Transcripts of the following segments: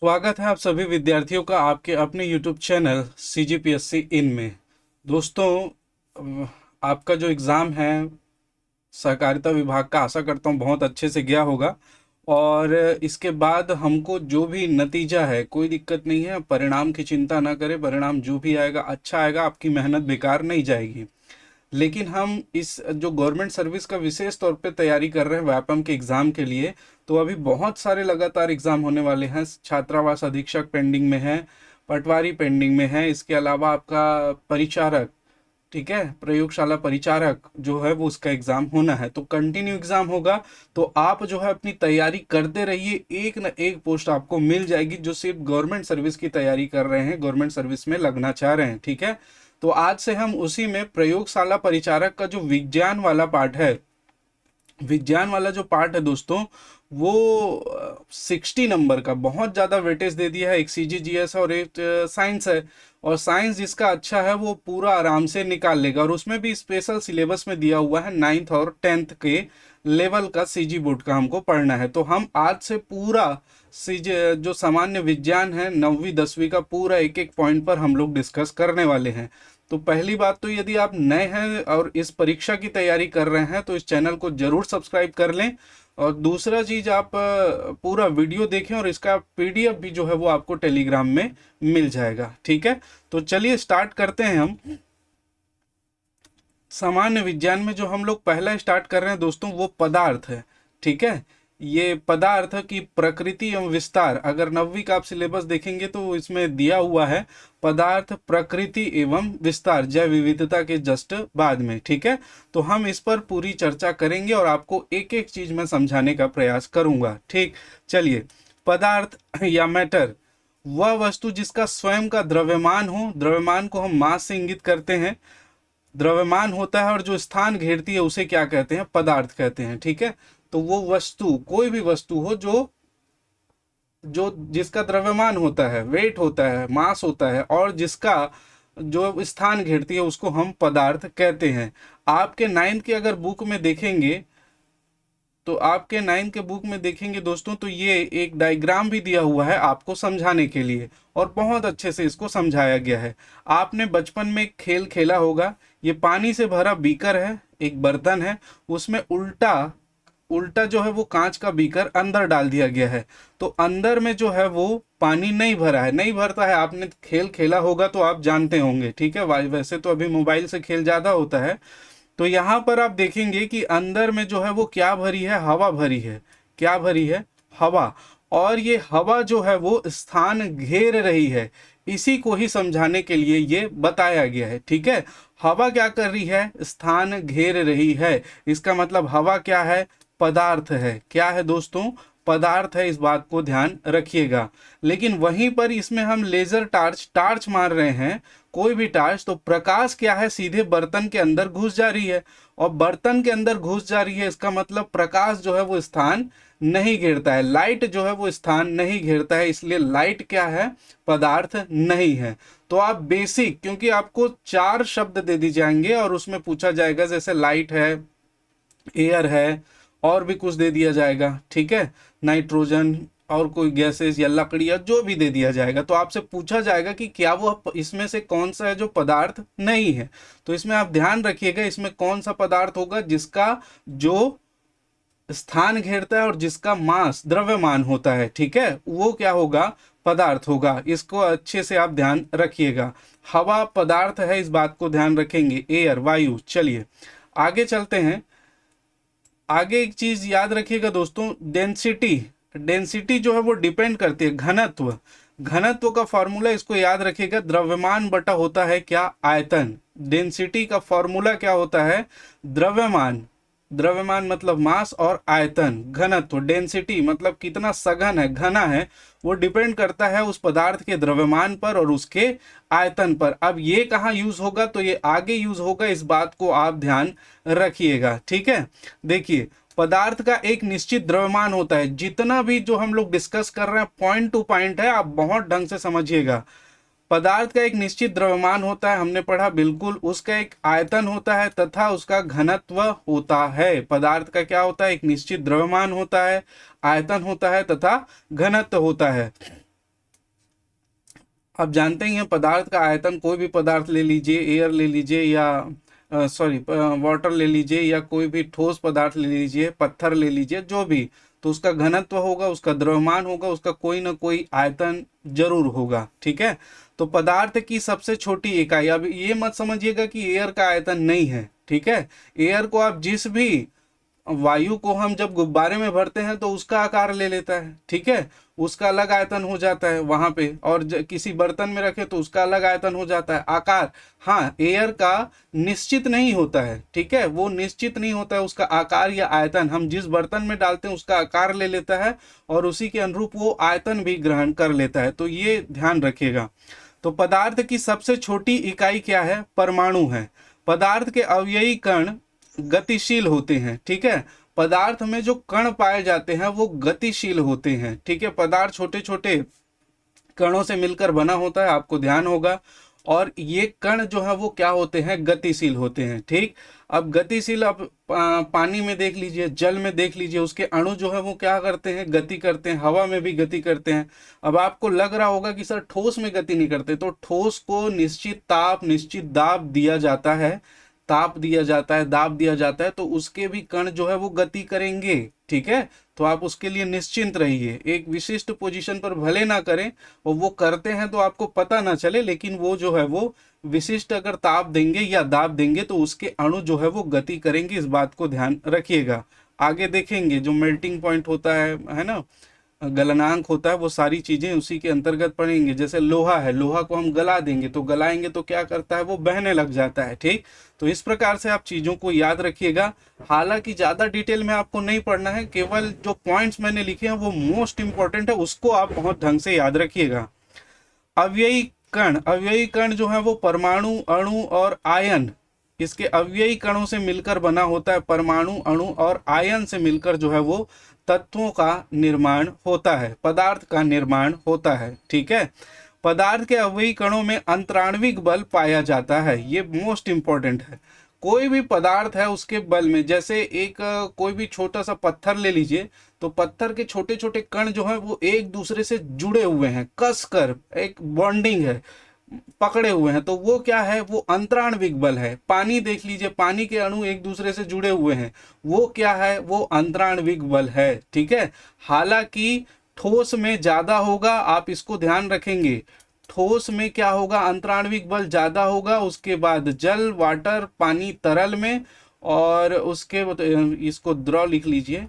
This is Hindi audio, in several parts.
स्वागत है आप सभी विद्यार्थियों का आपके अपने YouTube चैनल CGPSC इन में। दोस्तों, आपका जो एग्ज़ाम है सहकारिता विभाग का, आशा करता हूँ बहुत अच्छे से गया होगा। और इसके बाद हमको जो भी नतीजा है, कोई दिक्कत नहीं है, परिणाम की चिंता ना करें। परिणाम जो भी आएगा अच्छा आएगा, आपकी मेहनत बेकार नहीं जाएगी। लेकिन हम इस जो गवर्नमेंट सर्विस का विशेष तौर पे तैयारी कर रहे हैं व्यापम के एग्ज़ाम के लिए, तो अभी बहुत सारे लगातार एग्ज़ाम होने वाले हैं। छात्रावास अधीक्षक पेंडिंग में है, पटवारी पेंडिंग में है, इसके अलावा आपका परिचारक, ठीक है, प्रयोगशाला परिचारक जो है वो उसका एग्ज़ाम होना है। तो कंटिन्यू एग्ज़ाम होगा, तो आप जो है अपनी तैयारी करते रहिए। एक न एक पोस्ट आपको मिल जाएगी जो सिर्फ गवर्नमेंट सर्विस की तैयारी कर रहे हैं, गवर्नमेंट सर्विस में लगना चाह रहे हैं, ठीक है। तो आज से हम उसी में प्रयोगशाला परिचारक का जो विज्ञान वाला पार्ट है, विज्ञान वाला जो पार्ट है दोस्तों, वो 60 नंबर का बहुत ज़्यादा वेटेज दे दिया है। एक CGGS और एक साइंस है, और साइंस जिसका अच्छा है वो पूरा आराम से निकाल लेगा। और उसमें भी स्पेशल सिलेबस में दिया हुआ है 9th और 10th के लेवल का CG बोर्ड का हमको पढ़ना है। तो हम आज से पूरा CG जो सामान्य विज्ञान है 9वीं 10वीं का पूरा एक एक पॉइंट पर हम लोग डिस्कस करने वाले हैं। तो पहली बात तो यदि आप नए हैं और इस परीक्षा की तैयारी कर रहे हैं तो इस चैनल को जरूर सब्सक्राइब कर लें। और दूसरा चीज, आप पूरा वीडियो देखें और इसका PDF भी जो है वो आपको टेलीग्राम में मिल जाएगा, ठीक है। तो चलिए स्टार्ट करते हैं हम। सामान्य विज्ञान में जो हम लोग पहला स्टार्ट कर रहे हैं दोस्तों, वो पदार्थ है, ठीक है। ये पदार्थ की प्रकृति एवं विस्तार, अगर 9वीं का आप सिलेबस देखेंगे तो इसमें दिया हुआ है पदार्थ प्रकृति एवं विस्तार, जैव विविधता के जस्ट बाद में, ठीक है। तो हम इस पर पूरी चर्चा करेंगे और आपको एक एक चीज मैं समझाने का प्रयास करूंगा, ठीक। चलिए, पदार्थ या मैटर वह वस्तु जिसका स्वयं का द्रव्यमान हो, द्रव्यमान को हम मास से इंगित करते हैं, द्रव्यमान होता है, और जो स्थान घेरती है उसे क्या कहते हैं, पदार्थ कहते हैं, ठीक है। तो वो वस्तु, कोई भी वस्तु हो जो जो जिसका द्रव्यमान होता है, वेट होता है, मास होता है, और जिसका जो स्थान घेरती है उसको हम पदार्थ कहते हैं। आपके 9th के अगर बुक में देखेंगे, तो आपके 9th के बुक में देखेंगे दोस्तों, तो ये एक डायग्राम भी दिया हुआ है आपको समझाने के लिए, और बहुत अच्छे से इसको समझाया गया है। आपने बचपन में एक खेल खेला होगा। ये पानी से भरा बीकर है, एक बर्तन है, उसमें उल्टा उल्टा जो है वो कांच का बीकर अंदर डाल दिया गया है। तो अंदर में जो है वो पानी नहीं भरा है, नहीं भरता है। आपने खेल खेला होगा तो आप जानते होंगे, ठीक है। वैसे तो अभी मोबाइल से खेल ज़्यादा होता है। तो यहाँ पर आप देखेंगे कि अंदर में जो है वो क्या भरी है, हवा भरी है। क्या भरी है, हवा। और ये हवा जो है वो स्थान घेर रही है। इसी को ही समझाने के लिए ये बताया गया है, ठीक है। हवा क्या कर रही है, स्थान घेर रही है। इसका मतलब हवा क्या है, पदार्थ है। क्या है दोस्तों, पदार्थ है। इस बात को ध्यान रखिएगा। लेकिन वहीं पर इसमें हम लेजर टार्च मार रहे हैं, कोई भी टार्च, तो प्रकाश क्या है, सीधे बर्तन के अंदर घुस जा रही है। और बर्तन के अंदर घुस जा रही है, इसका मतलब प्रकाश जो है वो स्थान नहीं घेरता है, लाइट जो है वो स्थान नहीं घेरता है, इसलिए लाइट क्या है, पदार्थ नहीं है। तो आप बेसिक, क्योंकि आपको 4 शब्द दे दी जाएंगे और उसमें पूछा जाएगा, जैसे लाइट है, एयर है, और भी कुछ दे दिया जाएगा, ठीक है, नाइट्रोजन, और कोई गैसेस या लकड़ी या जो भी दे दिया जाएगा, तो आपसे पूछा जाएगा कि क्या वो इसमें से कौन सा है जो पदार्थ नहीं है। तो इसमें आप ध्यान रखिएगा, इसमें कौन सा पदार्थ होगा जिसका जो स्थान घेरता है और जिसका मास, द्रव्यमान होता है, ठीक है, वो क्या होगा, पदार्थ होगा। इसको अच्छे से आप ध्यान रखिएगा। हवा पदार्थ है, इस बात को ध्यान रखेंगे, एयर, वायु। चलिए आगे चलते हैं। आगे एक चीज याद रखिएगा दोस्तों, डेंसिटी। डेंसिटी जो है वो डिपेंड करती है, घनत्व। घनत्व का फॉर्मूला इसको याद रखिएगा, द्रव्यमान बटा होता है क्या, आयतन। डेंसिटी का फॉर्मूला क्या होता है, द्रव्यमान। द्रव्यमान मतलब मास, और आयतन घनत्व। डेंसिटी मतलब कितना सघन है, घना है, वो डिपेंड करता है उस पदार्थ के द्रव्यमान पर और उसके आयतन पर। अब ये कहाँ यूज होगा, तो ये आगे यूज होगा, इस बात को आप ध्यान रखिएगा, ठीक है। देखिए, पदार्थ का एक निश्चित द्रव्यमान होता है। जितना भी जो हम लोग डिस्कस कर रहे हैं पॉइंट टू पॉइंट है, आप बहुत ढंग से समझिएगा। पदार्थ का एक निश्चित द्रव्यमान होता है, हमने पढ़ा बिल्कुल। उसका एक आयतन होता है तथा उसका घनत्व होता है। पदार्थ का क्या होता है, एक निश्चित द्रव्यमान होता है, आयतन होता है तथा घनत्व होता है। आप जानते ही हैं पदार्थ का आयतन, कोई भी पदार्थ ले लीजिए, एयर ले लीजिए या वाटर ले लीजिए या कोई भी ठोस पदार्थ ले लीजिए, पत्थर ले लीजिए, जो भी, तो उसका घनत्व होगा, उसका द्रव्यमान होगा, उसका कोई ना कोई आयतन जरूर होगा। ठीक है, तो पदार्थ की सबसे छोटी इकाई, अब ये मत समझिएगा कि एयर का आयतन नहीं है। ठीक है, एयर को आप जिस भी वायु को हम जब गुब्बारे में भरते हैं तो उसका आकार ले लेता है। ठीक है, उसका अलग आयतन हो जाता है वहां पे, और किसी बर्तन में रखे तो उसका अलग आयतन हो जाता है, आकार। हाँ, एयर का निश्चित नहीं होता है। ठीक है, वो निश्चित नहीं होता है उसका आकार या आयतन, हम जिस बर्तन में डालते हैं उसका आकार ले लेता है और उसी के अनुरूप वो आयतन भी ग्रहण कर लेता है, तो ये ध्यान रखिएगा। तो पदार्थ की सबसे छोटी इकाई क्या है? परमाणु है। पदार्थ के अवयवी कण गतिशील होते हैं। ठीक है, पदार्थ में जो कण पाए जाते हैं वो गतिशील होते हैं। ठीक है, पदार्थ छोटे छोटे कणों से मिलकर बना होता है, आपको ध्यान होगा, और ये कण जो है वो क्या होते हैं? गतिशील होते हैं। ठीक, अब गतिशील, अब पानी में देख लीजिए, जल में देख लीजिए, उसके अणु जो है वो क्या करते हैं? गति करते हैं, हवा में भी गति करते हैं। अब आपको लग रहा होगा कि सर ठोस में गति नहीं करते, तो ठोस को निश्चित ताप, निश्चित दाब दिया जाता है, ताप दिया जाता है, दाब दिया जाता है, तो उसके भी कण जो है वो गति करेंगे। ठीक है, तो आप उसके लिए निश्चिंत रहिए, एक विशिष्ट पोजीशन पर भले ना करें, और वो करते हैं तो आपको पता ना चले, लेकिन वो जो है वो विशिष्ट अगर ताप देंगे या दाब देंगे तो उसके अणु जो है वो गति करेंगे, इस बात को ध्यान रखिएगा। आगे देखेंगे जो मेल्टिंग पॉइंट होता है ना, गलनांक होता है, वो सारी चीजें उसी के अंतर्गत पड़ेंगे। जैसे लोहा है, लोहा को हम गला देंगे तो गलाएंगे तो क्या करता है? वो बहने लग जाता है। ठीक, तो इस प्रकार से आप चीजों को याद रखिएगा। हालांकि ज्यादा डिटेल में आपको नहीं पढ़ना है, केवल जो पॉइंट्स मैंने लिखे हैं वो मोस्ट इंपॉर्टेंट है, उसको आप बहुत ढंग से याद रखिएगा। अव्ययी कण, अव्ययी कण जो है वो परमाणु, अणु और आयन, इसके अव्ययी कणों से मिलकर बना होता है। परमाणु, अणु और आयन से मिलकर जो है वो तत्वों का निर्माण होता है, पदार्थ का निर्माण होता है। ठीक है, पदार्थ के अवयवी कणों में अंतराण्विक बल पाया जाता है, ये मोस्ट इंपॉर्टेंट है। कोई भी पदार्थ है उसके बल में, जैसे एक कोई भी छोटा सा पत्थर ले लीजिए, तो पत्थर के छोटे छोटे कण जो है वो एक दूसरे से जुड़े हुए हैं, कसकर एक बॉन्डिंग है, पकड़े हुए हैं, तो वो क्या है? वो अंतराण्विक बल है। पानी देख लीजिए, पानी के अणु एक दूसरे से जुड़े हुए हैं, वो क्या है? वो अंतराण्विक बल है। ठीक है, हालांकि ठोस में ज्यादा होगा, आप इसको ध्यान रखेंगे। ठोस में क्या होगा? अंतराण्विक बल ज्यादा होगा, उसके बाद जल, वाटर, पानी तरल में, और उसके इसको द्रव लिख लीजिए,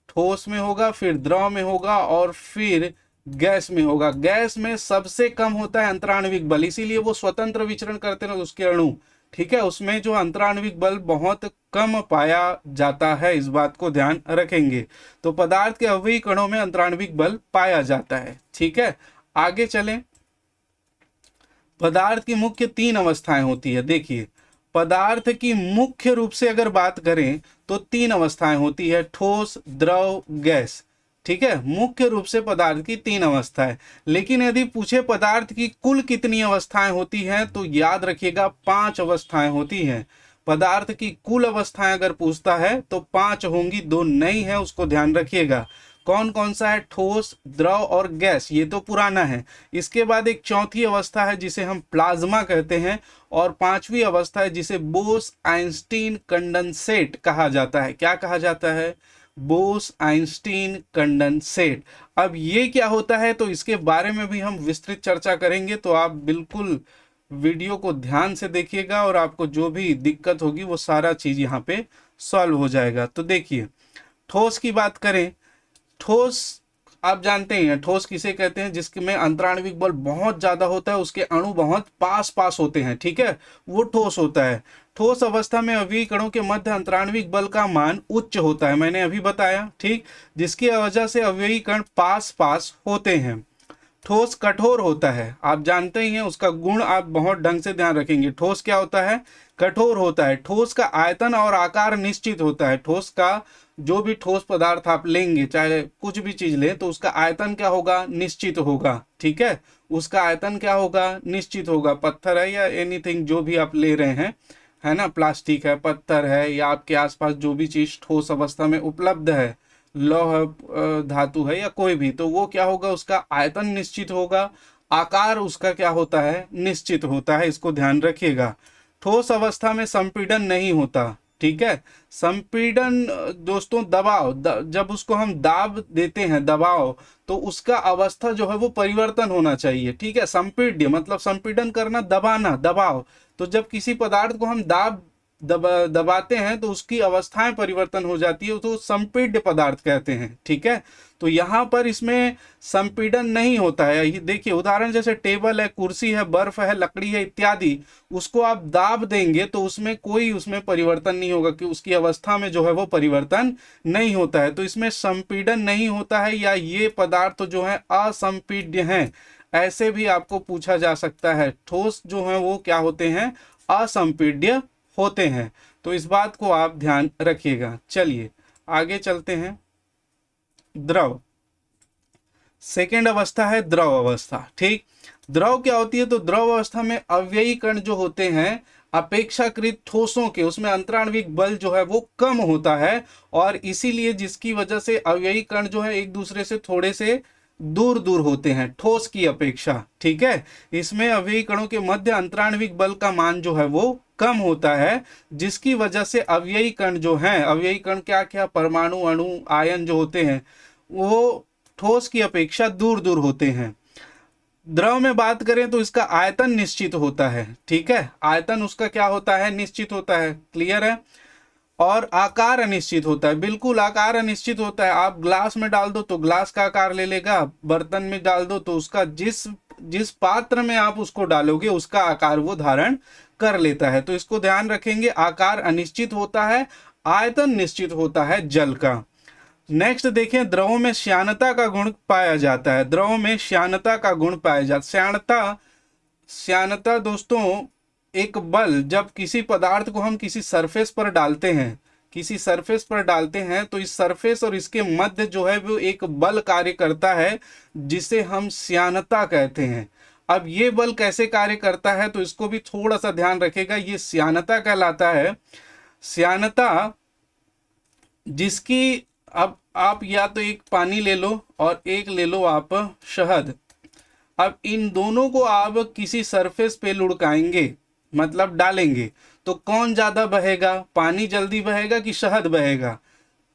ठोस में होगा, फिर द्रव में होगा, और फिर गैस में होगा। गैस में सबसे कम होता है अंतराण्विक बल, इसीलिए वो स्वतंत्र विचरण करते हैं उसके अणु। ठीक है, उसमें जो अंतराण्विक बल बहुत कम पाया जाता है, इस बात को ध्यान रखेंगे। तो पदार्थ के अवयवी कणों में अंतराण्विक बल पाया जाता है। ठीक है, आगे चलें। पदार्थ की मुख्य 3 अवस्थाएं होती है। देखिए, पदार्थ की मुख्य रूप से अगर बात करें तो 3 अवस्थाएं होती है, ठोस, द्रव, गैस। ठीक है, मुख्य रूप से पदार्थ की 3 अवस्थाएं। लेकिन यदि पूछे पदार्थ की कुल कितनी अवस्थाएं होती हैं, तो याद रखिएगा 5 अवस्थाएं होती हैं। पदार्थ की कुल अवस्थाएं अगर पूछता है तो 5 होंगी, 2 नहीं है, उसको ध्यान रखिएगा। कौन कौन सा है? ठोस, द्रव और गैस, ये तो पुराना है। इसके बाद एक चौथी अवस्था है जिसे हम प्लाज्मा कहते हैं, और 5वीं अवस्था है जिसे बोस आइंस्टीन कंडेंसेट कहा जाता है। क्या कहा जाता है? Bose Einstein condensate. अब ये क्या होता है, तो इसके बारे में भी हम विस्तृत चर्चा करेंगे, तो आप बिल्कुल वीडियो को ध्यान से देखिएगा और आपको जो भी दिक्कत होगी वो सारा चीज यहाँ पे सॉल्व हो जाएगा। तो देखिए, ठोस की बात करें, ठोस आप जानते हैं ठोस किसे कहते हैं? जिसके में अंतराण्विक बल बहुत ज्यादा होता है, उसके अणु बहुत पास पास होते हैं। ठीक है, वो ठोस होता है। ठोस अवस्था में अवयवी कणों के मध्य अंतराण्विक बल का मान उच्च होता है, मैंने अभी बताया। ठीक, जिसकी वजह से अवयवी कण पास पास होते हैं। ठोस कठोर होता है, आप जानते ही हैं, उसका गुण आप बहुत ढंग से ध्यान रखेंगे। ठोस क्या होता है? कठोर होता है। ठोस का आयतन और आकार निश्चित होता है। ठोस का जो भी ठोस पदार्थ आप लेंगे, चाहे कुछ भी चीज लें, तो उसका आयतन क्या होगा? निश्चित होगा। ठीक है, उसका आयतन क्या होगा? निश्चित होगा। पत्थर है या एनीथिंग जो भी आप ले रहे हैं, है ना, प्लास्टिक है, पत्थर है, या आपके आसपास जो भी चीज ठोस अवस्था में उपलब्ध है, लौह धातु है या कोई भी, तो वो क्या होगा, उसका आयतन निश्चित होगा, आकार उसका क्या होता है, निश्चित होता है। इसको ध्यान रखिएगा। ठोस अवस्था में संपीड़न नहीं होता, ठीक है। संपीड़न दोस्तों दबाव, जब उसको हम दाब देते हैं, दबाव, तो उसका अवस्था जो है वो परिवर्तन होना चाहिए, ठीक है। संपीड्य मतलब संपीड़न करना, दबाना, दबाव। तो जब किसी पदार्थ को हम दबाते हैं तो उसकी अवस्थाएं परिवर्तन हो जाती है, तो संपीड्य पदार्थ कहते हैं, ठीक है। तो यहाँ पर इसमें संपीड़न नहीं होता है। ये देखिए उदाहरण, जैसे टेबल है, कुर्सी है, बर्फ है, लकड़ी है इत्यादि, उसको आप दाब देंगे तो उसमें कोई उसमें परिवर्तन नहीं होगा, कि उसकी अवस्था में जो है वो परिवर्तन नहीं होता है। तो इसमें संपीड़न नहीं होता है, या ये पदार्थ जो है असंपीड्य हैं, ऐसे भी आपको पूछा जा सकता है। ठोस जो है वो क्या होते हैं, असंपीड्य होते हैं। तो इस बात को आप ध्यान रखिएगा। चलिए आगे चलते हैं। द्रव, सेकेंड अवस्था है द्रव अवस्था, ठीक। द्रव क्या होती है, तो द्रव अवस्था में अव्ययी कण जो होते हैं अपेक्षाकृत ठोसों के, उसमें अंतराण्विक बल जो है वो कम होता है, और इसीलिए जिसकी वजह से अव्ययी कण जो है एक दूसरे से थोड़े से दूर दूर होते हैं ठोस की अपेक्षा, ठीक है। इसमें अव्ययी कणों के मध्य अंतराण्विक बल का मान जो है वो कम होता है, जिसकी वजह से अव्ययी कण जो हैं, अव्ययी कण क्या क्या, परमाणु, अणु, आयन जो होते हैं, वो ठोस की अपेक्षा दूर दूर होते हैं। द्रव में बात करें तो इसका आयतन निश्चित होता है, ठीक है। आयतन उसका क्या होता है, निश्चित होता है, क्लियर है। और आकार अनिश्चित होता है, बिल्कुल आकार अनिश्चित होता है। आप ग्लास में डाल दो तो ग्लास का आकार ले लेगा, बर्तन में डाल दो तो उसका जिस पात्र में आप उसको डालोगे उसका आकार वो धारण कर लेता है। तो इसको ध्यान रखेंगे, आकार अनिश्चित होता है, आयतन निश्चित होता है जल का। नेक्स्ट देखें, द्रवों में श्यानता का गुण पाया जाता है। द्रवों में श्यानता का गुण पाया जाता है। श्यानता दोस्तों एक बल, जब किसी पदार्थ को हम किसी सरफेस पर डालते हैं, किसी सरफेस पर डालते हैं, तो इस सरफेस और इसके मध्य जो है वो एक बल कार्य करता है, जिसे हम श्यानता कहते हैं। अब ये बल कैसे कार्य करता है, तो इसको भी थोड़ा सा ध्यान रखिएगा। ये श्यानता कहलाता है। श्यानता जिसकी, अब आप या तो एक पानी ले लो और एक ले लो आप शहद। अब इन दोनों को आप किसी सरफेस पे लुढ़काएंगे, मतलब डालेंगे, तो कौन ज्यादा बहेगा, पानी जल्दी बहेगा कि शहद बहेगा।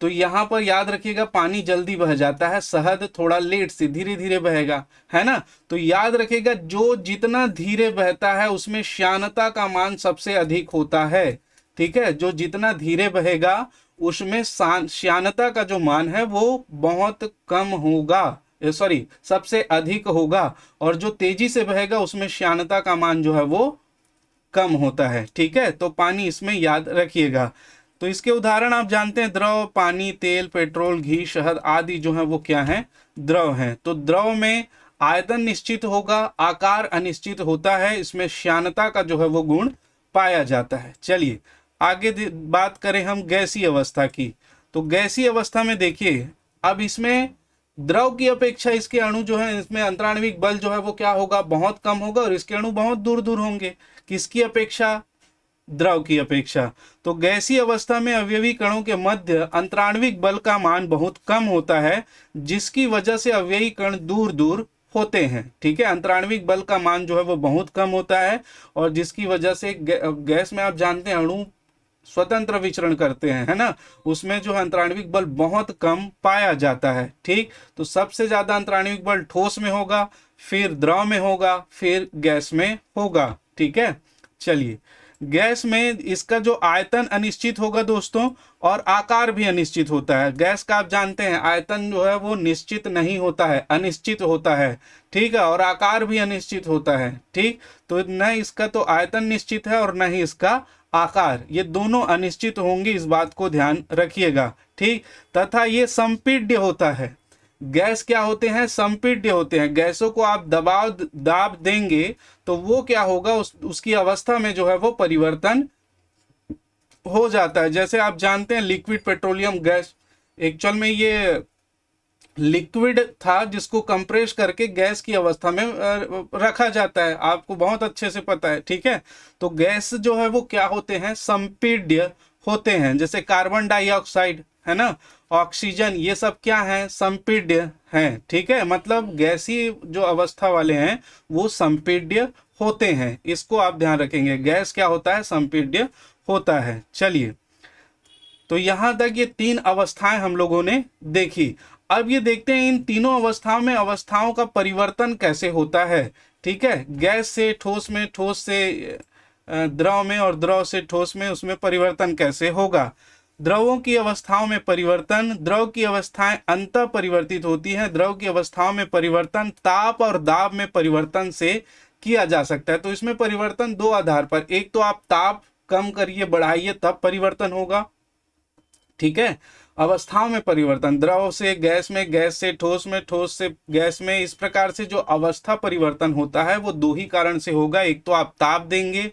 तो यहाँ पर याद रखिएगा, पानी जल्दी बह जाता है, शहद थोड़ा लेट से धीरे धीरे बहेगा, है ना। तो याद रखिएगा, जो जितना धीरे बहता है उसमें श्यानता का मान सबसे अधिक होता है, ठीक है। जो जितना धीरे बहेगा उसमें श्यानता का जो मान है वो बहुत कम होगा, सॉरी सबसे अधिक होगा, और जो तेजी से बहेगा उसमें श्यानता का मान जो है वो कम होता है, ठीक है। तो पानी इसमें याद रखिएगा। तो इसके उदाहरण आप जानते हैं, द्रव, पानी, तेल, पेट्रोल, घी, शहद आदि जो है वो क्या है, द्रव हैं। तो द्रव में आयतन निश्चित होगा, आकार अनिश्चित होता है, इसमें श्यानता का जो है वो गुण पाया जाता है। चलिए आगे बात करें हम गैसीय अवस्था की। तो गैसीय अवस्था में देखिए, अब इसमें द्रव की अपेक्षा इसके अणु जो है, इसमें अंतराण्विक बल जो है वो क्या होगा, बहुत कम होगा, और इसके अणु बहुत दूर दूर होंगे। किसकी अपेक्षा, द्रव की अपेक्षा। तो गैसीय अवस्था में अवयवी कणों के मध्य अंतराण्विक बल का मान बहुत कम होता है, जिसकी वजह से अवयवी कण दूर दूर होते हैं, ठीक है। अंतराण्विक बल का मान जो है वो बहुत कम होता है, और जिसकी वजह से गैस में आप जानते हैं अणु स्वतंत्र विचरण करते हैं, है ना। उसमें जो अंतराण्विक बल बहुत कम पाया जाता है, ठीक। तो सबसे ज्यादा अंतराण्विक बल ठोस में होगा, फिर द्रव में होगा, फिर गैस में होगा, ठीक है। चलिए, गैस में इसका जो आयतन अनिश्चित होगा दोस्तों, और आकार भी अनिश्चित होता है। गैस का आप जानते हैं आयतन जो है वो निश्चित नहीं होता है, अनिश्चित होता है, ठीक है, और आकार भी अनिश्चित होता है, ठीक। तो न इसका तो आयतन निश्चित है और न ही इसका आकार, ये दोनों अनिश्चित होंगे, इस बात को ध्यान रखिएगा, ठीक। तथा ये संपीड्य होता है। गैस क्या होते हैं, संपीड्य होते हैं। गैसों को आप दाब देंगे तो वो क्या होगा, उसकी अवस्था में जो है वो परिवर्तन हो जाता है। जैसे आप जानते हैं लिक्विड पेट्रोलियम गैस, एक्चुअल में ये लिक्विड था जिसको कंप्रेस करके गैस की अवस्था में रखा जाता है, आपको बहुत अच्छे से पता है, ठीक है। तो गैस जो है वो क्या होते हैं, संपीड्य होते हैं। जैसे कार्बन डाइऑक्साइड, है ना, ऑक्सीजन, ये सब क्या है, संपीड्य हैं, ठीक है। मतलब गैसीय जो अवस्था वाले हैं वो संपीड्य होते हैं, इसको आप ध्यान रखेंगे। गैस क्या होता है, संपीड्य होता है। चलिए, तो यहां तक ये 3 अवस्थाएं हम लोगों ने देखी। अब ये देखते हैं इन तीनों अवस्थाओं में अवस्थाओं का परिवर्तन कैसे होता है, ठीक है। गैस से ठोस में, ठोस से द्रव में, और द्रव से ठोस में, उसमें परिवर्तन कैसे होगा। द्रवों की अवस्थाओं में परिवर्तन, द्रव की अवस्थाएं अंतः परिवर्तित होती हैं। द्रव की अवस्थाओं में परिवर्तन ताप और दाब में परिवर्तन से किया जा सकता है। तो इसमें परिवर्तन 2 आधार पर, एक तो आप ताप कम करिए, बढ़ाइए, तब परिवर्तन होगा, ठीक है। अवस्थाओं में परिवर्तन, द्रव से गैस में, गैस से ठोस में, ठोस से गैस में, इस प्रकार से जो अवस्था परिवर्तन होता है वो 2 ही कारण से होगा। एक तो आप ताप देंगे,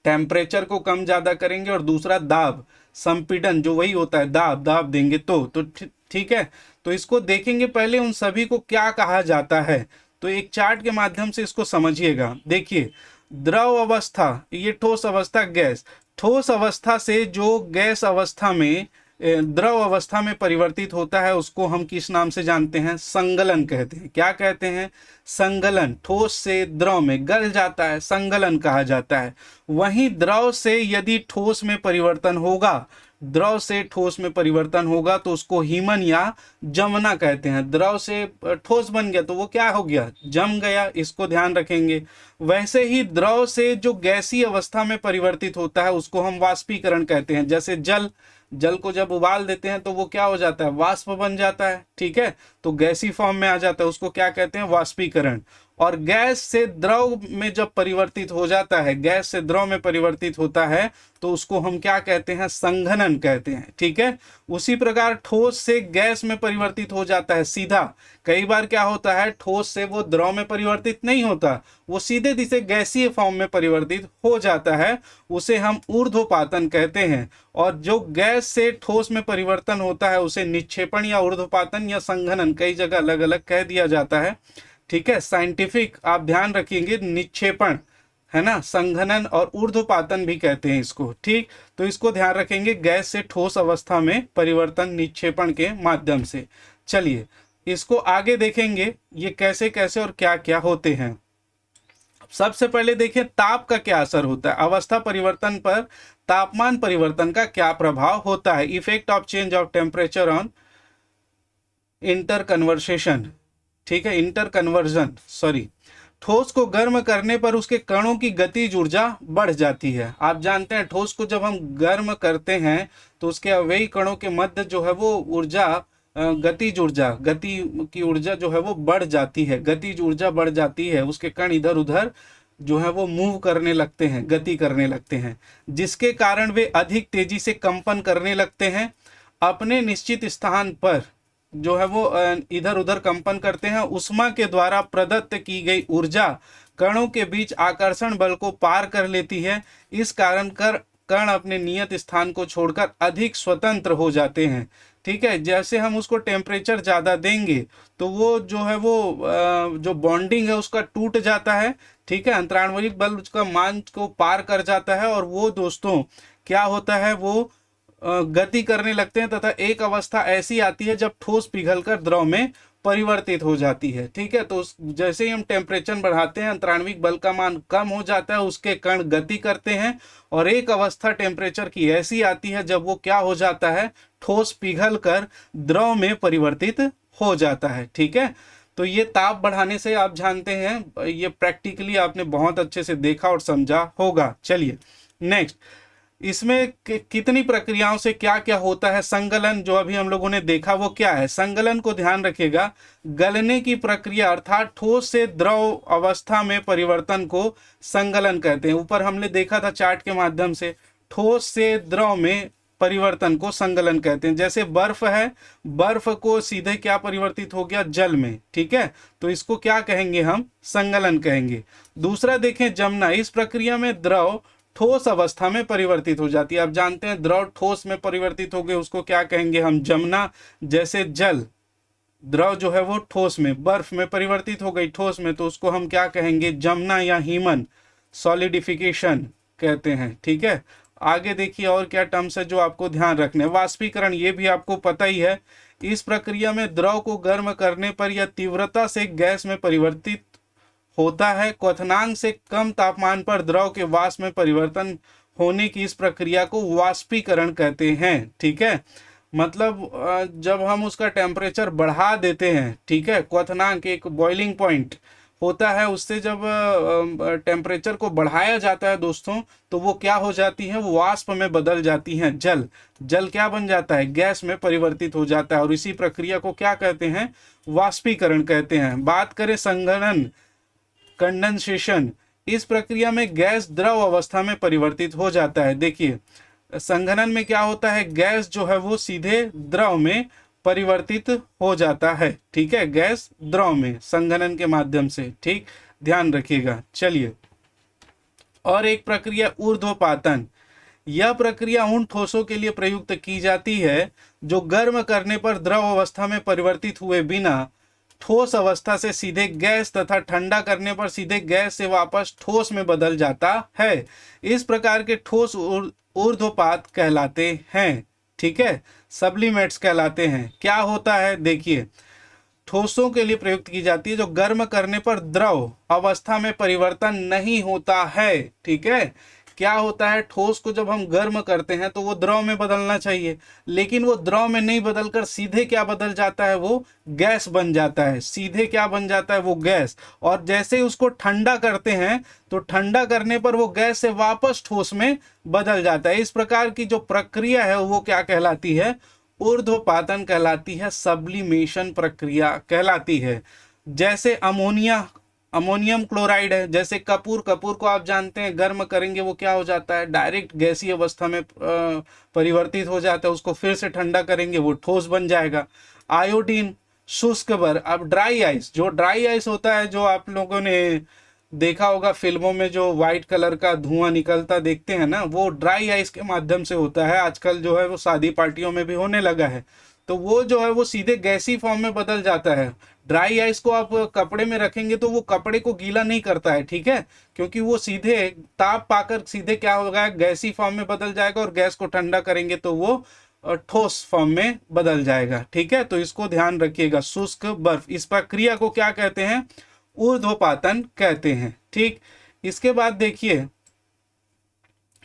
टेम्परेचर को कम ज्यादा करेंगे, और दूसरा दाब, संपीड़न, जो वही होता है, दाब देंगे तो ठीक है। तो इसको देखेंगे पहले उन सभी को क्या कहा जाता है। तो एक चार्ट के माध्यम से इसको समझिएगा। देखिए, द्रव अवस्था, ये ठोस अवस्था, गैस। ठोस अवस्था से जो गैस अवस्था में, द्रव अवस्था में परिवर्तित होता है उसको हम किस नाम से जानते हैं, संगलन कहते हैं। क्या कहते हैं, संगलन। ठोस से द्रव में गल जाता है, संगलन कहा जाता है। वहीं द्रव से यदि ठोस में परिवर्तन होगा, द्रव से ठोस में परिवर्तन होगा तो उसको हीमन या जमना कहते हैं। द्रव से ठोस बन गया तो वो क्या हो गया, जम गया, इसको ध्यान रखेंगे। वैसे ही द्रव से जो गैसीय अवस्था में परिवर्तित होता है उसको हम वाष्पीकरण कहते हैं। जैसे जल को जब उबाल देते हैं तो वो क्या हो जाता है, वाष्प बन जाता है, ठीक है। तो गैसी फॉर्म में आ जाता है, उसको क्या कहते हैं, वाष्पीकरण। और गैस से द्रव में जब परिवर्तित हो जाता है, गैस से द्रव में परिवर्तित होता है तो उसको हम क्या कहते हैं, संघनन कहते हैं, ठीक है। उसी प्रकार ठोस से गैस में परिवर्तित हो जाता है सीधा। कई बार क्या होता है, ठोस से वो द्रव में परिवर्तित नहीं होता, वो सीधे गैसीय फॉर्म में परिवर्तित हो जाता है, उसे हम ऊर्ध्वपातन कहते हैं। और जो गैस से ठोस में परिवर्तन होता है उसे निक्षेपण या ऊर्ध्वपातन या संघनन, कई जगह अलग अलग कह दिया जाता है, ठीक है। साइंटिफिक आप ध्यान रखेंगे, निक्षेपण है ना, संघनन और ऊर्ध्वपातन भी कहते हैं इसको, ठीक। तो इसको ध्यान रखेंगे, गैस से ठोस अवस्था में परिवर्तन निक्षेपण के माध्यम से। चलिए, इसको आगे देखेंगे ये कैसे कैसे और क्या क्या होते हैं। सबसे पहले देखिए ताप का क्या असर होता है, अवस्था परिवर्तन पर तापमान परिवर्तन का क्या प्रभाव होता है। Effect of change of temperature on inter conversation, ठीक है, इंटर कन्वर्जन, सॉरी। ठोस को गर्म करने पर उसके कणों की गतिज ऊर्जा बढ़ जाती है। आप जानते हैं ठोस को जब हम गर्म करते हैं तो उसके अवयवी कणों के मध्य जो है वो ऊर्जा, गतिज ऊर्जा, गति की ऊर्जा जो है वो बढ़ जाती है, गतिज ऊर्जा बढ़ जाती है। उसके कण इधर उधर जो है वो मूव करने लगते हैं, गति करने लगते हैं, जिसके कारण वे अधिक तेजी से कंपन करने लगते हैं। अपने निश्चित स्थान पर जो है वो इधर उधर कंपन करते हैं। उष्मा के द्वारा प्रदत्त की गई ऊर्जा कणों के बीच आकर्षण बल को पार कर लेती है। इस कारण कण अपने नियत स्थान को छोड़कर अधिक स्वतंत्र हो जाते हैं, ठीक है। जैसे हम उसको टेम्परेचर ज़्यादा देंगे तो वो जो है वो जो बॉन्डिंग है उसका टूट जाता है, ठीक है। अंतराण्वयिक बल उसका मान को पार कर जाता है और वो दोस्तों क्या होता है, वो गति करने लगते हैं। तथा एक अवस्था ऐसी आती है जब ठोस पिघलकर द्रव में परिवर्तित हो जाती है, ठीक है। तो जैसे ही हम टेम्परेचर बढ़ाते हैं अंतराण्विक बल का मान कम हो जाता है, उसके कण गति करते हैं। और एक अवस्था टेम्परेचर की ऐसी आती है जब वो क्या हो जाता है, ठोस पिघलकर द्रव में परिवर्तित हो जाता है, ठीक है। तो ये ताप बढ़ाने से आप जानते हैं, ये प्रैक्टिकली आपने बहुत अच्छे से देखा और समझा होगा। चलिए नेक्स्ट, इसमें कितनी प्रक्रियाओं से क्या क्या होता है। संगलन जो अभी हम लोगों ने देखा वो क्या है, संगलन को ध्यान रखिएगा, गलने की प्रक्रिया अर्थात ठोस से द्रव अवस्था में परिवर्तन को संगलन कहते हैं। ऊपर हमने देखा था चार्ट के माध्यम से, ठोस से द्रव में परिवर्तन को संगलन कहते हैं। जैसे बर्फ है, बर्फ को सीधे क्या परिवर्तित हो गया, जल में, ठीक है। तो इसको क्या कहेंगे हम, संगलन कहेंगे। दूसरा देखें जमना, इस प्रक्रिया में द्रव ठोस अवस्था में परिवर्तित हो जाती है। आप जानते हैं द्रव ठोस में परिवर्तित हो गए उसको क्या कहेंगे हम, जमना। जैसे जल, द्रव जो है वो ठोस में, बर्फ में परिवर्तित हो गई ठोस में, तो उसको हम क्या कहेंगे, जमना या हीमन, सॉलिडिफिकेशन कहते हैं, ठीक है। आगे देखिए और क्या टर्म्स है जो आपको ध्यान रखने। वाष्पीकरण, ये भी आपको पता ही है। इस प्रक्रिया में द्रव को गर्म करने पर यह तीव्रता से गैस में परिवर्तित होता है। क्वथनांक से कम तापमान पर द्रव के वाष्प में परिवर्तन होने की इस प्रक्रिया को वाष्पीकरण कहते हैं। ठीक है, मतलब जब हम उसका टेम्परेचर बढ़ा देते हैं, ठीक है, क्वथनांक एक बॉइलिंग पॉइंट होता है, उससे जब टेम्परेचर को बढ़ाया जाता है दोस्तों, तो वो क्या हो जाती है, वो वाष्प में बदल जाती हैं। जल, जल क्या बन जाता है, गैस में परिवर्तित हो जाता है, और इसी प्रक्रिया को क्या कहते हैं, वाष्पीकरण कहते हैं। बात करें संघनन, कंडेंसेशन, इस प्रक्रिया में गैस द्रव अवस्था में परिवर्तित हो जाता है। देखिए संघनन में क्या होता है, गैस जो है वो सीधे द्रव में परिवर्तित हो जाता है। ठीक है, गैस द्रव में संघनन के माध्यम से, ठीक, ध्यान रखिएगा। चलिए, और एक प्रक्रिया ऊर्ध्वपातन। यह प्रक्रिया उन ठोसों के लिए प्रयुक्त की जाती है जो गर्म करने पर द्रव अवस्था में परिवर्तित हुए बिना ठोस अवस्था से सीधे गैस तथा ठंडा करने पर सीधे गैस से वापस ठोस में बदल जाता है। इस प्रकार के ठोस ऊर्ध्वपात कहलाते हैं। ठीक है, सब्लिमेट्स कहलाते हैं। क्या होता है, देखिए ठोसों के लिए प्रयुक्त की जाती है जो गर्म करने पर द्रव अवस्था में परिवर्तन नहीं होता है। ठीक है, क्या होता है, ठोस को जब हम गर्म करते हैं तो वो द्रव में बदलना चाहिए, लेकिन वो द्रव में नहीं बदलकर सीधे क्या बदल जाता है, वो गैस बन जाता है। सीधे क्या बन जाता है, वो गैस। और जैसे ही उसको ठंडा करते हैं तो ठंडा करने पर वो गैस से वापस ठोस में बदल जाता है। इस प्रकार की जो प्रक्रिया है वो क्या कहलाती है, ऊर्ध्वपातन कहलाती है, सब्लिमेशन प्रक्रिया कहलाती है। जैसे अमोनियम क्लोराइड है, जैसे कपूर को आप जानते हैं, गर्म करेंगे वो क्या हो जाता है, डायरेक्ट गैसीय अवस्था में परिवर्तित हो जाता है। उसको फिर से ठंडा करेंगे वो ठोस बन जाएगा। आयोडीन, शुष्क बर्फ। अब ड्राई आइस, जो ड्राई आइस होता है, जो आप लोगों ने देखा होगा फिल्मों में, जो व्हाइट कलर का धुआं निकलता देखते हैं ना, वो ड्राई आइस के माध्यम से होता है। आजकल जो है वो शादी पार्टियों में भी होने लगा है। तो वो जो है वो सीधे गैसी फॉर्म में बदल जाता है। ड्राई आइस को आप कपड़े में रखेंगे तो वो कपड़े को गीला नहीं करता है, ठीक है, क्योंकि वो सीधे ताप पाकर सीधे क्या होगा, गैसी फॉर्म में बदल जाएगा, और गैस को ठंडा करेंगे तो वो ठोस फॉर्म में बदल जाएगा। ठीक है, तो इसको ध्यान रखिएगा, शुष्क बर्फ। इस प्रक्रिया को क्या कहते हैं, ऊर्ध्वपातन कहते हैं। ठीक, इसके बाद देखिए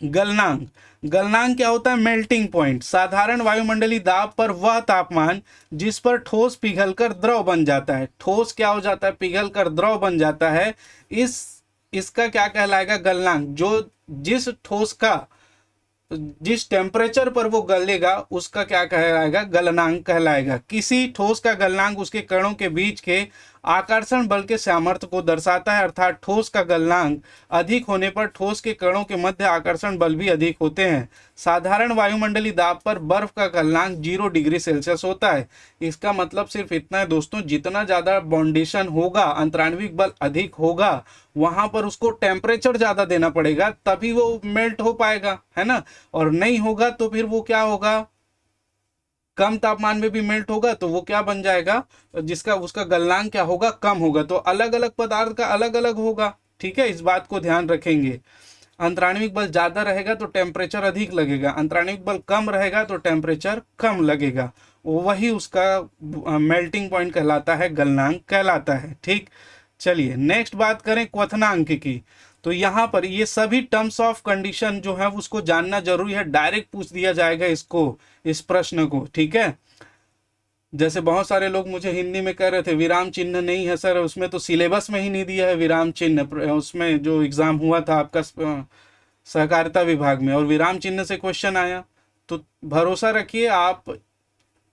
गलनांक। गलनांक क्या होता है, मेल्टिंग पॉइंट। साधारण वायुमंडलीय दाब पर वह तापमान जिस पर ठोस पिघलकर द्रव बन जाता है। ठोस क्या हो जाता है, पिघलकर द्रव बन जाता है। इसका क्या कहलाएगा, गलनांक। जो जिस टेम्परेचर पर वो गलेगा उसका क्या कहलाएगा, गलनांक कहलाएगा। किसी ठोस का गलनांक उसके कणों के बीच के आकर्षण बल के सामर्थ्य को दर्शाता है, अर्थात ठोस का गलनांक अधिक होने पर ठोस के कणों के मध्य आकर्षण बल भी अधिक होते हैं। साधारण वायुमंडलीय दाब पर बर्फ का गलनांक 0 डिग्री सेल्सियस होता है। इसका मतलब सिर्फ इतना है दोस्तों, जितना ज्यादा बाउंडेशन होगा, अंतराण्विक बल अधिक होगा, वहां पर उसको टेम्परेचर ज्यादा देना पड़ेगा, तभी वो मेल्ट हो पाएगा, है ना। और नहीं होगा तो फिर वो क्या होगा, कम तापमान में भी मेल्ट होगा तो वो क्या बन जाएगा, जिसका उसका गलनांक क्या होगा, कम होगा। तो अलग अलग पदार्थ का अलग अलग होगा। ठीक है, इस बात को ध्यान रखेंगे। अंतराण्विक बल ज्यादा रहेगा तो टेम्परेचर अधिक लगेगा, अंतराण्विक बल कम रहेगा तो टेम्परेचर कम लगेगा। वही उसका मेल्टिंग पॉइंट कहलाता है, गलनांक कहलाता है। ठीक, चलिए नेक्स्ट बात करें क्वथनांक की। तो यहाँ पर ये सभी टर्म्स ऑफ कंडीशन जो है उसको जानना जरूरी है, डायरेक्ट पूछ दिया जाएगा इसको, इस प्रश्न को। ठीक है, जैसे बहुत सारे लोग मुझे हिंदी में कह रहे थे विराम चिन्ह नहीं है सर, उसमें तो सिलेबस में ही नहीं दिया है विराम चिन्ह, उसमें जो एग्जाम हुआ था आपका सहकारिता विभाग में, और विराम चिन्ह से क्वेश्चन आया। तो भरोसा रखिए, आप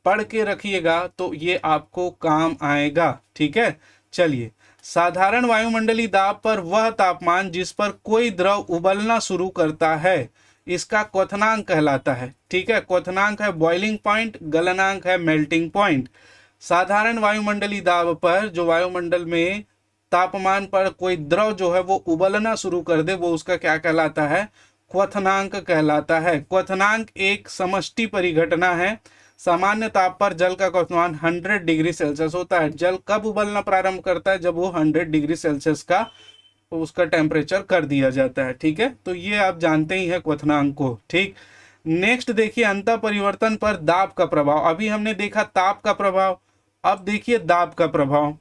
पढ़ के रखिएगा तो ये आपको काम आएगा। ठीक है, चलिए, साधारण वायुमंडलीय दाब पर वह तापमान जिस पर कोई द्रव उबलना शुरू करता है, इसका क्वथनांक कहलाता है। ठीक है, क्वथनांक है बॉइलिंग पॉइंट, गलनांक है मेल्टिंग पॉइंट। साधारण वायुमंडलीय दाब पर, जो वायुमंडल में तापमान पर कोई द्रव जो है वो उबलना शुरू कर दे, वो उसका क्या कहलाता है, क्वथनांक कहलाता है। क्वथनांक एक समष्टि परिघटना है। सामान्य ताप पर जल का क्वथनांक 100 डिग्री सेल्सियस होता है। जल कब उबलना प्रारंभ करता है, जब वो 100 डिग्री सेल्सियस का उसका टेम्परेचर कर दिया जाता है। ठीक है, तो ये आप जानते ही हैं क्वथनांक को। ठीक, नेक्स्ट देखिए अंतः परिवर्तन पर दाब का प्रभाव। अभी हमने देखा ताप का प्रभाव, अब देखिए दाब का प्रभाव।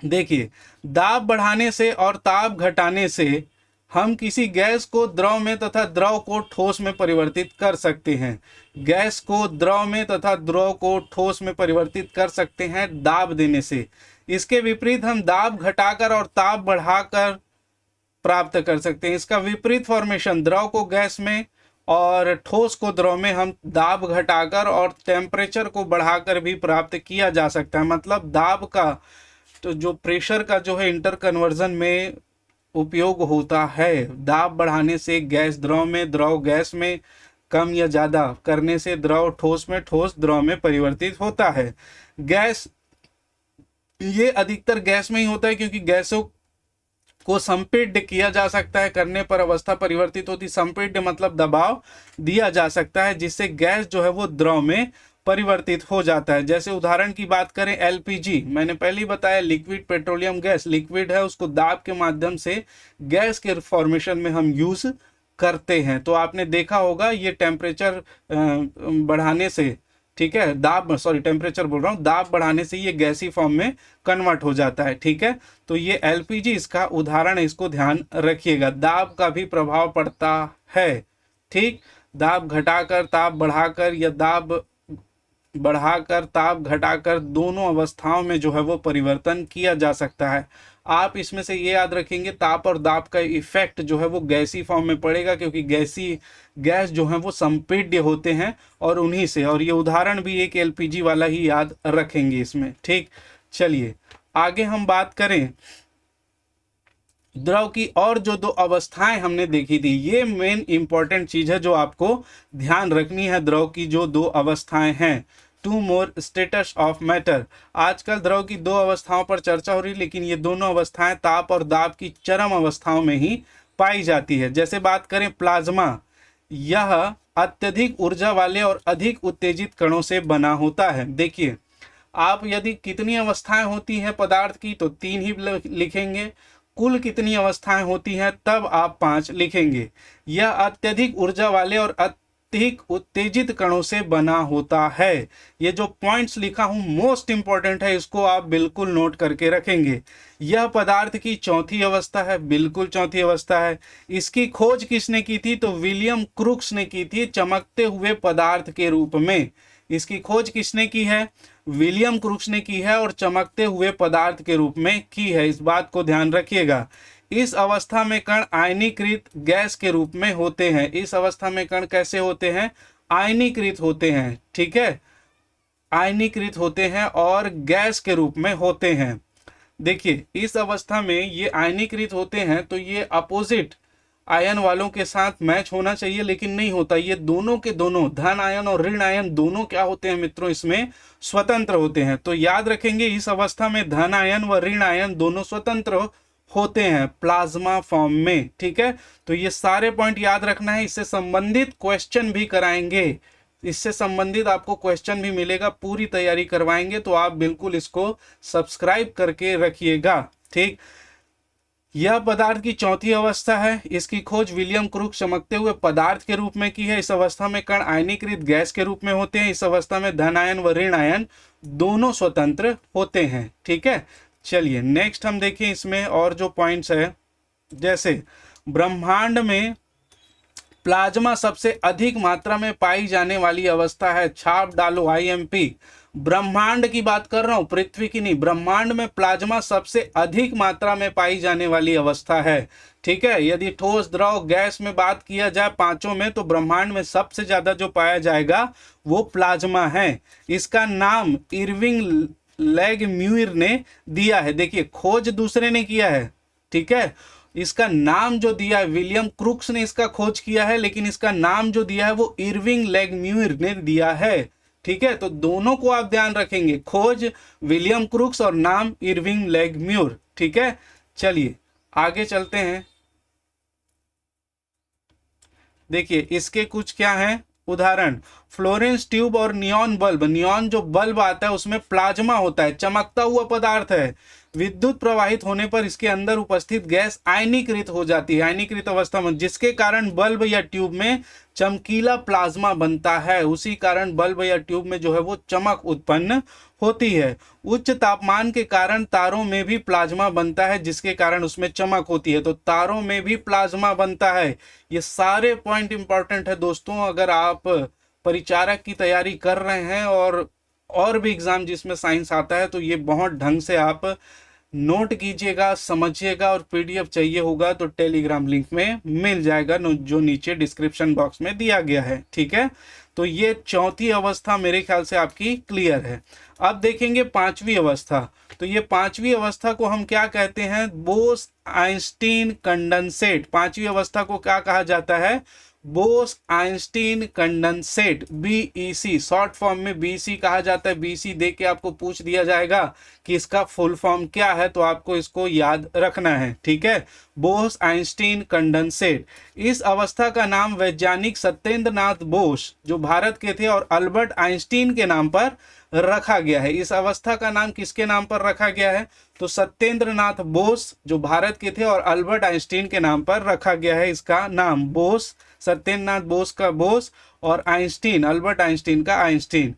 देखिए दाब बढ़ाने से और ताप घटाने से हम किसी गैस को द्रव में तथा द्रव को ठोस में परिवर्तित कर सकते हैं। गैस को द्रव में तथा द्रव को ठोस में परिवर्तित कर सकते हैं दाब देने से। इसके विपरीत हम दाब घटाकर और ताप बढ़ाकर प्राप्त कर सकते हैं। इसका विपरीत फॉर्मेशन, द्रव को गैस में और ठोस को द्रव में हम दाब घटाकर और टेम्परेचर को बढ़ाकर भी प्राप्त किया जा सकता है। मतलब दाब का तो जो प्रेशर का जो है इंटर कन्वर्जन में उपयोग होता है। दाब बढ़ाने से गैस द्रव में, द्रव गैस में, कम या ज़्यादा करने से द्रव ठोस में, ठोस द्रव में परिवर्तित होता है। गैस, ये अधिकतर गैस में ही होता है क्योंकि गैसों को संपीड्य किया जा सकता है, करने पर अवस्था परिवर्तित होती। संपीड्य मतलब दबाव दिया जा सकता है जिससे गैस जो है वो द्रव में परिवर्तित हो जाता है। जैसे उदाहरण की बात करें एलपीजी, मैंने पहले ही बताया लिक्विड पेट्रोलियम गैस, लिक्विड है, उसको दाब के माध्यम से गैस के फॉर्मेशन में हम यूज करते हैं। तो आपने देखा होगा ये टेम्परेचर बढ़ाने से, ठीक है, दाब, सॉरी टेम्परेचर बोल रहा हूँ, दाब बढ़ाने से ये गैसी फॉर्म में कन्वर्ट हो जाता है। ठीक है, तो ये एलपीजी इसका उदाहरण है, इसको ध्यान रखिएगा। दाब का भी प्रभाव पड़ता है। ठीक, दाब घटाकर, ताप बढ़ाकर या दाब बढ़ाकर, ताप घटाकर, दोनों अवस्थाओं में जो है वो परिवर्तन किया जा सकता है। आप इसमें से ये याद रखेंगे ताप और दाब का इफेक्ट जो है वो गैसी फॉर्म में पड़ेगा क्योंकि गैस जो है वो संपीड्य होते हैं और उन्हीं से, और ये उदाहरण भी एक एलपीजी वाला ही याद रखेंगे इसमें। ठीक, चलिए आगे हम बात करें द्रव की। और जो दो अवस्थाएं हमने देखी थी, ये मेन इंपॉर्टेंट चीज है जो आपको ध्यान रखनी है। द्रव की जो दो अवस्थाएं हैं, two more status of matter. आजकल द्रव की दो अवस्थाओं पर चर्चा हो रही है, लेकिन ये दोनों अवस्थाएं ताप और दाब की चरम अवस्थाओं में ही पाई जाती है। जैसे बात करें प्लाज्मा, यह अत्यधिक ऊर्जा वाले और अधिक उत्तेजित कणों से बना होता है। देखिए आप यदि कितनी अवस्थाएं होती हैं पदार्थ की तो 3 ही लिखेंगे, कुल कितनी अवस्थाएं होती हैं तब आप 5 लिखेंगे। यह अत्यधिक ऊर्जा वाले और अत्यधिक उत्तेजित कणों से बना होता है। ये जो पॉइंट्स लिखा हूं मोस्ट इंपॉर्टेंट है, इसको आप बिल्कुल नोट करके रखेंगे। यह पदार्थ की चौथी अवस्था है, बिल्कुल चौथी अवस्था है। इसकी खोज किसने की थी तो विलियम क्रूक्स ने की थी, चमकते हुए पदार्थ के रूप में। इसकी खोज किसने की है, विलियम क्रूक्स ने की है और चमकते हुए पदार्थ के रूप में की है। इस बात को ध्यान रखिएगा। इस अवस्था में कण आयनीकृत गैस के रूप में होते हैं। इस अवस्था में कण कैसे होते हैं, आयनीकृत होते हैं। ठीक है, आयनीकृत होते हैं और गैस के रूप में होते हैं। देखिए इस अवस्था में ये आयनीकृत होते हैं तो ये अपोजिट आयन वालों के साथ मैच होना चाहिए, लेकिन नहीं होता। ये दोनों के दोनों, धन आयन और ऋण आयन दोनों क्या होते हैं मित्रों, इसमें स्वतंत्र होते हैं। तो याद रखेंगे इस अवस्था में धन आयन व ऋण आयन दोनों स्वतंत्र होते हैं प्लाज्मा फॉर्म में। ठीक है, तो ये सारे पॉइंट याद रखना है। इससे संबंधित क्वेश्चन भी कराएंगे, इससे संबंधित आपको क्वेश्चन भी मिलेगा, पूरी तैयारी करवाएंगे, तो आप बिल्कुल इसको सब्सक्राइब करके रखिएगा। ठीक, यह पदार्थ की चौथी अवस्था है। इसकी खोज विलियम क्रूक्स चमकते हुए पदार्थ के रूप में की है। इस अवस्था में कण आयनीकृत गैस के रूप में होते हैं। इस अवस्था में धन आयन व ऋण आयन दोनों स्वतंत्र होते हैं। ठीक है, चलिए नेक्स्ट हम देखें इसमें और जो पॉइंट्स है। जैसे ब्रह्मांड में प्लाज्मा सबसे अधिक मात्रा में पाई जाने वाली अवस्था है, छाप डालो IMP। ब्रह्मांड की बात कर रहा हूं, पृथ्वी की नहीं। ब्रह्मांड में प्लाज्मा सबसे अधिक मात्रा में पाई जाने वाली अवस्था है। ठीक है, यदि ठोस, द्रव, गैस में बात किया जाए पांचों में, तो ब्रह्मांड में सबसे ज्यादा जो पाया जाएगा वो प्लाज्मा है। इसका नाम इरविंग लैगम्यूर ने दिया है। देखिए खोज दूसरे ने किया है, ठीक है, इसका नाम जो दिया है विलियम क्रूक्स ने इसका खोज किया है, लेकिन इसका नाम जो दिया है वो इरविंग लैगम्यूर ने दिया है। ठीक है, तो दोनों को आप ध्यान रखेंगे, खोज विलियम क्रूक्स और नाम इरविंग लैगम्यूर। ठीक है, चलिए आगे चलते हैं। देखिए इसके कुछ क्या हैं उदाहरण फ्लोरेंस ट्यूब और नियॉन बल्ब। नियॉन जो बल्ब आता है उसमें प्लाज्मा होता है, चमकता हुआ पदार्थ है। विद्युत प्रवाहित होने पर इसके अंदर उपस्थित गैस आयनीकृत हो जाती है, आयनीकृत अवस्था में, जिसके कारण बल्ब या ट्यूब में चमकीला प्लाज्मा बनता है। उसी कारण बल्ब या ट्यूब में जो है वो चमक उत्पन्न होती है। उच्च तापमान के कारण तारों में भी प्लाज्मा बनता है, जिसके कारण उसमें चमक होती है। तो तारों में भी प्लाज्मा बनता है। ये सारे पॉइंट इंपॉर्टेंट है दोस्तों। अगर आप परिचारक की तैयारी कर रहे हैं और भी एग्जाम जिसमें साइंस आता है, तो ये बहुत ढंग से आप नोट कीजिएगा, समझिएगा। और पीडीएफ चाहिए होगा तो टेलीग्राम लिंक में मिल जाएगा, जो नीचे डिस्क्रिप्शन बॉक्स में दिया गया है। ठीक है, तो ये चौथी अवस्था मेरे ख्याल से आपकी क्लियर है। अब देखेंगे पांचवी अवस्था। तो ये पांचवी अवस्था को हम क्या कहते हैं? Bose Einstein condensate. पांचवी अवस्था को क्या कहा जाता है? Bose Einstein condensate, BEC, short form में बीसी कहा जाता है। बीसी देख के आपको पूछ दिया जाएगा कि इसका फुल फॉर्म क्या है, तो आपको इसको याद रखना है। ठीक है, बोस आइंस्टीन कंडेंसेट। इस अवस्था का नाम वैज्ञानिक सत्येंद्र नाथ बोस, जो भारत के थे, और अल्बर्ट आइंस्टीन के नाम पर रखा गया है। इस अवस्था का नाम किसके नाम पर रखा गया है? तो सत्येंद्र नाथ बोस जो भारत के थे और अल्बर्ट आइंस्टीन के नाम पर रखा गया है इसका नाम। बोस, सत्येंद्र नाथ बोस का बोस, और आइंस्टीन, अल्बर्ट आइंस्टीन का आइंस्टीन।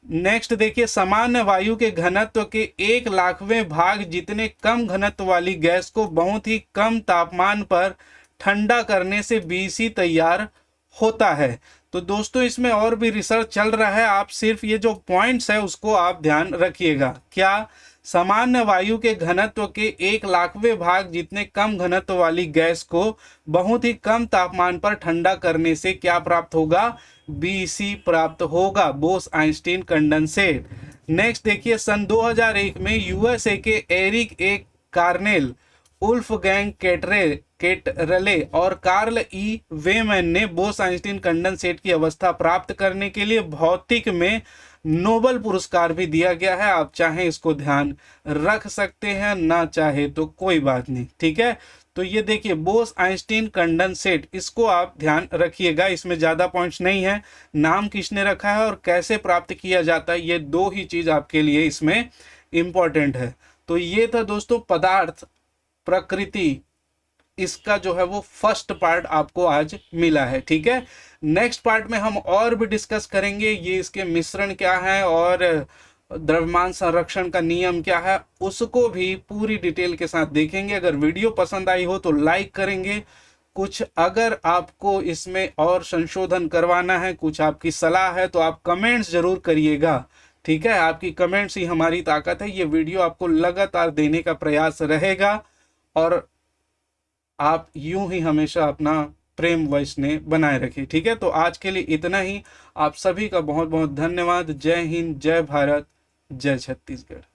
नेक्स्ट देखिए, सामान्य वायु के घनत्व के 1,00,000वें भाग जितने कम घनत्व वाली गैस को बहुत ही कम तापमान पर ठंडा करने से बीसी तैयार होता है। तो दोस्तों इसमें और भी रिसर्च चल रहा है, आप सिर्फ ये जो पॉइंट्स है उसको आप ध्यान रखिएगा। क्या? सामान्य वायु के घनत्व के 1,00,000वें भाग जितने कम घनत्व वाली गैस को बहुत ही कम तापमान पर ठंडा करने से क्या प्राप्त होगा? बीसी प्राप्त होगा, बोस आइंस्टीन कंडेंसेट। नेक्स्ट देखिए, सन 2001 में यूएसए के एरिक ए कार्नेल, उल्फगैंग केटरले और कार्ल ई वेमैन ने बोस आइंस्टीन कंडेंसेट की अवस्था प्राप्त करने के लिए भौतिक में नोबेल पुरस्कार भी दिया गया है। आप चाहें इसको ध्यान रख सकते हैं, ना चाहे तो कोई बात नहीं। ठीक है, तो ये देखिए बोस आइंस्टीन कंडेंसेट, इसको आप ध्यान रखिएगा। इसमें ज़्यादा पॉइंट्स नहीं है, नाम किसने रखा है और कैसे प्राप्त किया जाता है, ये दो ही चीज़ आपके लिए इसमें इम्पॉर्टेंट है। तो ये था दोस्तों पदार्थ, प्रकृति, इसका जो है वो फर्स्ट पार्ट आपको आज मिला है। ठीक है, नेक्स्ट पार्ट में हम और भी डिस्कस करेंगे, ये इसके मिश्रण क्या है और द्रव्यमान संरक्षण का नियम क्या है, उसको भी पूरी डिटेल के साथ देखेंगे। अगर वीडियो पसंद आई हो तो लाइक करेंगे। कुछ अगर आपको इसमें और संशोधन करवाना है, कुछ आपकी सलाह है, तो आप कमेंट्स जरूर करिएगा। ठीक है, आपकी कमेंट्स ही हमारी ताकत है। ये वीडियो आपको लगातार देने का प्रयास रहेगा और आप यूं ही हमेशा अपना प्रेम वैष्णव बनाए रखें। ठीक है, तो आज के लिए इतना ही। आप सभी का बहुत बहुत धन्यवाद। जय हिंद, जय भारत, जय छत्तीसगढ़।